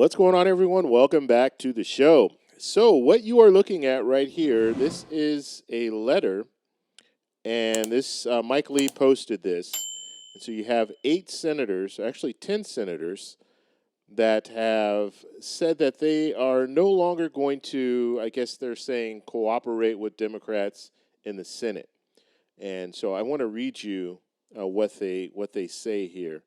What's going on, everyone? Welcome back to the show. So what you are looking at right here, this is a letter, and this Mike Lee posted this. And so you have 8 senators, actually 10 senators, that have said that they are no longer going to, I guess they're saying, cooperate with Democrats in the Senate. And so I want to read you what they say here.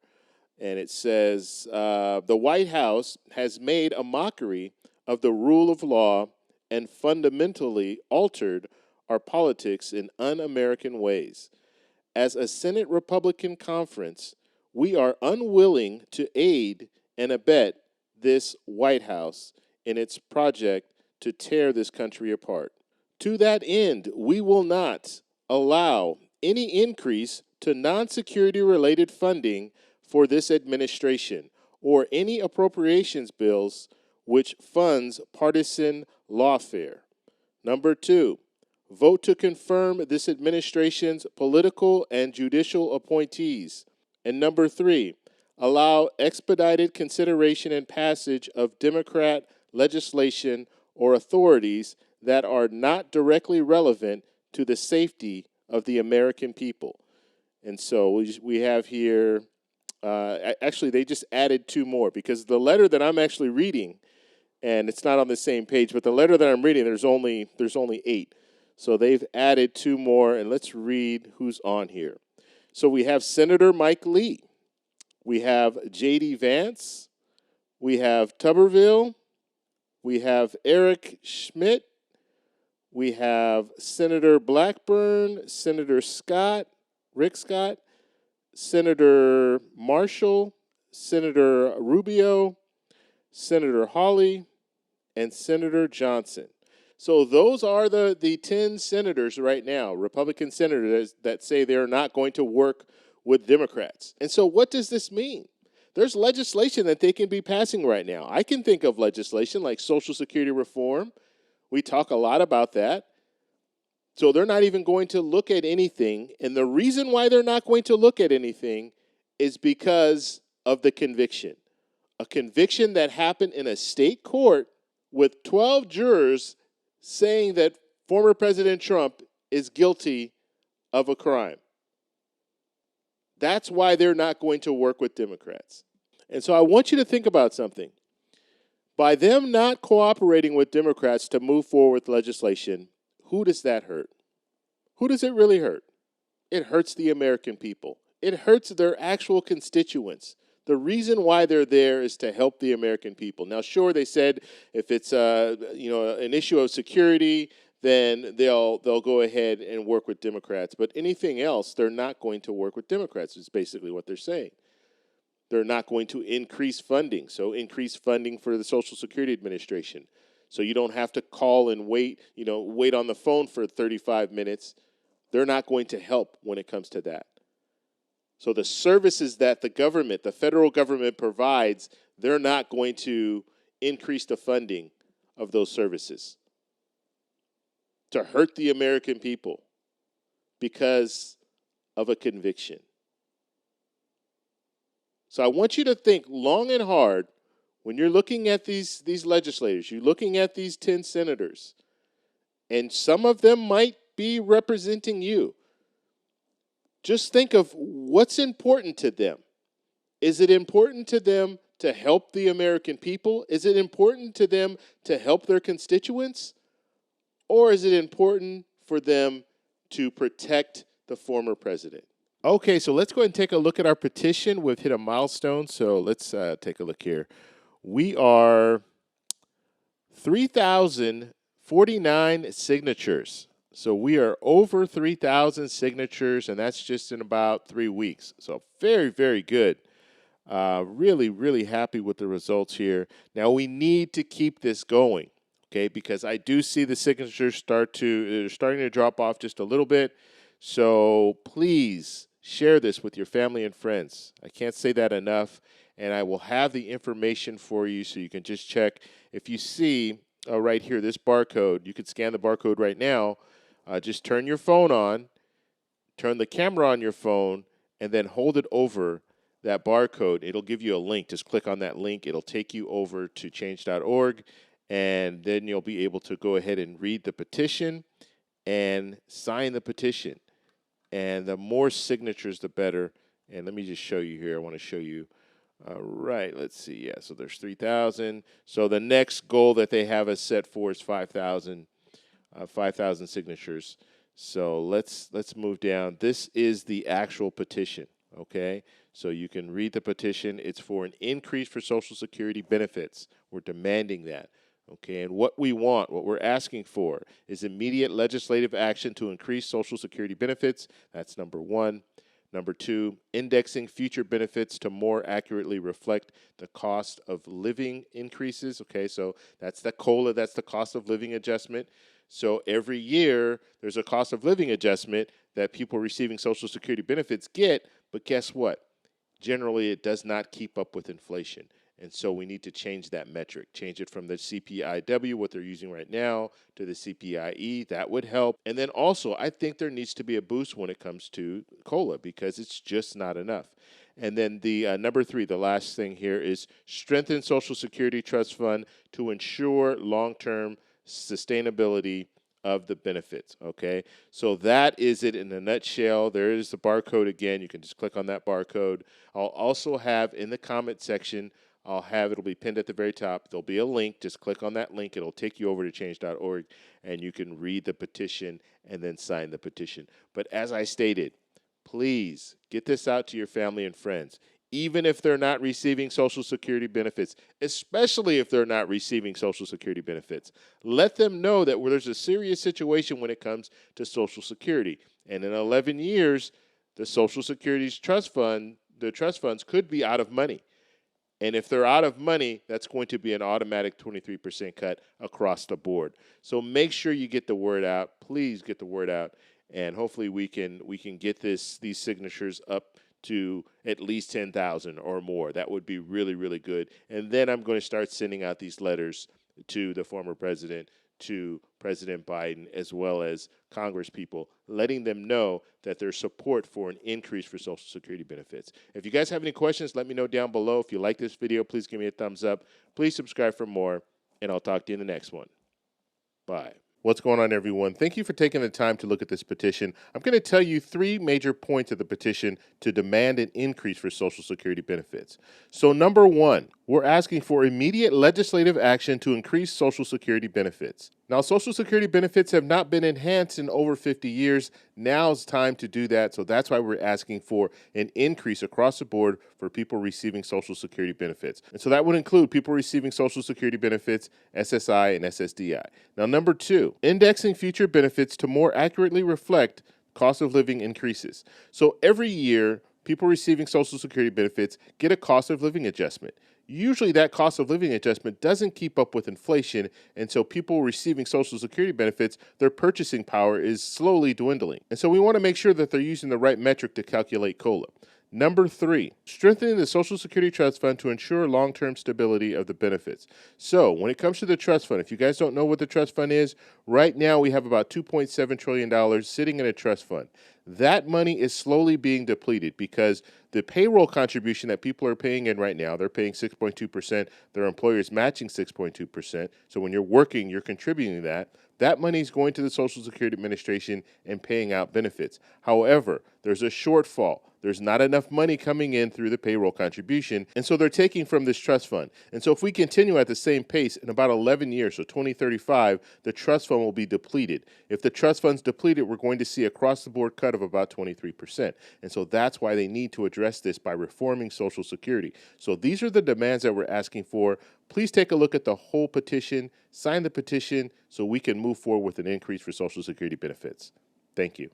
And it says, the White House has made a mockery of the rule of law and fundamentally altered our politics in un-American ways. As a Senate Republican conference, we are unwilling to aid and abet this White House in its project to tear this country apart. To that end, we will not allow any increase to non-security related funding for this administration or any appropriations bills which funds partisan lawfare. Number 2, vote to confirm this administration's political and judicial appointees. And number 3, allow expedited consideration and passage of Democrat legislation or authorities that are not directly relevant to the safety of the American people. And so we have here, actually they just added 2 more, because the letter that I'm actually reading, and it's not on the same page, but the letter that I'm reading, there's only 8. So they've added 2 more, and let's read who's on here. So we have Senator Mike Lee. We have J.D. Vance. We have Tuberville. We have Eric Schmidt. We have Senator Blackburn, Senator Scott, Rick Scott, Senator Marshall, Senator Rubio, Senator Hawley, and Senator Johnson. So those are the 10 senators right now, Republican senators, that say they're not going to work with Democrats. And so what does this mean? There's legislation that they can be passing right now. I can think of legislation like Social Security reform. We talk a lot about that. So they're not even going to look at anything. And the reason why they're not going to look at anything is because of the conviction. A conviction that happened in a state court with 12 jurors saying that former President Trump is guilty of a crime. That's why they're not going to work with Democrats. And so I want you to think about something. By them not cooperating with Democrats to move forward with legislation, who does that hurt? Who does it really hurt? It hurts the American people. It hurts their actual constituents. The reason why they're there is to help the American people. Now, sure, they said if it's an issue of security, then they'll go ahead and work with Democrats. But anything else, they're not going to work with Democrats, is basically what they're saying. They're not going to increase funding. So increase funding for the Social Security Administration. So you don't have to call and wait on the phone for 35 minutes. They're not going to help when it comes to that. So the services that the federal government provides, they're not going to increase the funding of those services to hurt the American people because of a conviction. So I want you to think long and hard when you're looking at these legislators, you're looking at these 10 senators, and some of them might be representing you. Just think of what's important to them. Is it important to them to help the American people? Is it important to them to help their constituents? Or is it important for them to protect the former president? Okay, so let's go ahead and take a look at our petition. We've hit a milestone, so let's take a look here. We are 3,049 signatures. So we are over 3,000 signatures, and that's just in about 3 weeks. So very, very good. Really, really happy with the results here. Now we need to keep this going, okay, because I do see the signatures starting to drop off just a little bit. So please share this with your family and friends. I can't say that enough, and I will have the information for you so you can just check. If you see right here this barcode, you could scan the barcode right now. Just turn your phone on, turn the camera on your phone, and then hold it over that barcode, it'll give you a link. Just click on that link. It'll take you over to change.org, and then you'll be able to go ahead and read the petition and sign the petition. And the more signatures, the better. And let me just show you here. I want to show you. All right, let's see. Yeah, so there's 3,000. So the next goal that they have us set for is 5,000 signatures. So let's move down. This is the actual petition, okay? So you can read the petition. It's for an increase for Social Security benefits. We're demanding that, okay? And what we want, what we're asking for, is immediate legislative action to increase Social Security benefits. That's number one. Number two, indexing future benefits to more accurately reflect the cost of living increases. Okay, so that's the COLA, that's the cost of living adjustment. So every year there's a cost of living adjustment that people receiving Social Security benefits get, but guess what? Generally, it does not keep up with inflation. And so we need to change that metric, change it from the CPIW, what they're using right now, to the CPIE. That would help. And then also, I think there needs to be a boost when it comes to COLA because it's just not enough. And then the number three, the last thing here is strengthen Social Security Trust Fund to ensure long-term sustainability of the benefits, okay? So that is it in a nutshell. There is the barcode again. You can just click on that barcode. I'll also have in the comment section, it'll be pinned at the very top. There'll be a link. Just click on that link. It'll take you over to change.org, and you can read the petition and then sign the petition. But as I stated, please get this out to your family and friends, even if they're not receiving Social Security benefits, especially if they're not receiving Social Security benefits. Let them know that there's a serious situation when it comes to Social Security. And in 11 years, the Social Security's trust fund, the trust funds could be out of money. And if they're out of money, that's going to be an automatic 23% cut across the board. So make sure you get the word out. Please get the word out, and hopefully we can get these signatures up to at least 10,000 or more. That would be really, really good. And then I'm going to start sending out these letters to the former president, to President Biden, as well as Congress people, letting them know that there's support for an increase for Social Security benefits. If you guys have any questions, let me know down below. If you like this video, please give me a thumbs up. Please subscribe for more, and I'll talk to you in the next one. Bye. What's going on, everyone? Thank you for taking the time to look at this petition. I'm going to tell you 3 major points of the petition to demand an increase for Social Security benefits. So number 1, we're asking for immediate legislative action to increase Social Security benefits. Now, Social Security benefits have not been enhanced in over 50 years. Now's time to do that. So that's why we're asking for an increase across the board for people receiving Social Security benefits. And so that would include people receiving Social Security benefits, SSI, and SSDI. Now, number 2, indexing future benefits to more accurately reflect cost of living increases. So every year, people receiving Social Security benefits get a cost of living adjustment. Usually that cost of living adjustment doesn't keep up with inflation, and so people receiving Social Security benefits, their purchasing power is slowly dwindling. And so we want to make sure that they're using the right metric to calculate COLA. Number 3, strengthening the Social Security Trust Fund to ensure long-term stability of the benefits. So when it comes to the trust fund, if you guys don't know what the trust fund is, right now we have about $2.7 trillion sitting in a trust fund. That money is slowly being depleted because the payroll contribution that people are paying in right now, they're paying 6.2%, their employer is matching 6.2%. So when you're working, you're contributing that. That money is going to the Social Security Administration and paying out benefits. However, there's a shortfall. There's not enough money coming in through the payroll contribution, and so they're taking from this trust fund. And so if we continue at the same pace, in about 11 years, so 2035, the trust fund will be depleted. If the trust fund's depleted, we're going to see across-the-board cut of about 23%. And so that's why they need to address this by reforming Social Security. So these are the demands that we're asking for. Please take a look at the whole petition, sign the petition, so we can move forward with an increase for Social Security benefits. Thank you.